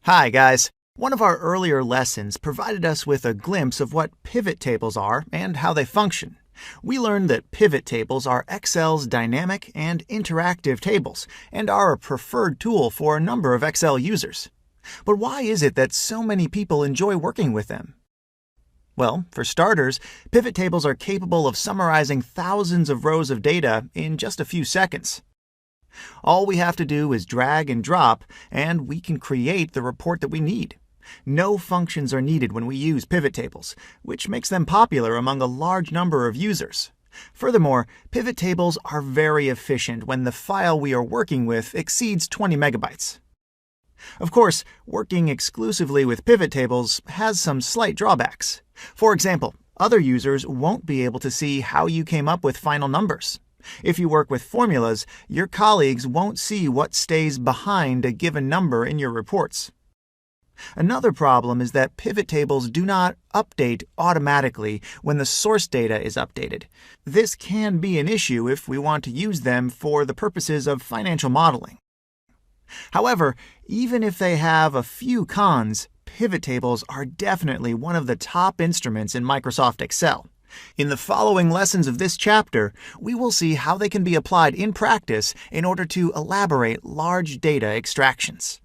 Hi, guys. One of our earlier lessons provided us with a glimpse of what pivot tables are and how they function. We learned that pivot tables are Excel's dynamic and interactive tables and are a preferred tool for a number of Excel users. But why is it that so many people enjoy working with them? Well, for starters, pivot tables are capable of summarizing thousands of rows of data in just a few seconds. All we have to do is drag and drop, and we can create the report that we need. No functions are needed when we use pivot tables, which makes them popular among a large number of users. Furthermore, pivot tables are very efficient when the file we are working with exceeds 20 megabytes. Of course, working exclusively with pivot tables has some slight drawbacks. For example, other users won't be able to see how you came up with final numbers. If you work with formulas, your colleagues won't see what stays behind a given number in your reports. Another problem is that pivot tables do not update automatically when the source data is updated. This can be an issue if we want to use them for the purposes of financial modeling. However, even if they have a few cons, pivot tables are definitely one of the top instruments in Microsoft Excel. In the following lessons of this chapter, we will see how they can be applied in practice in order to elaborate large data extractions.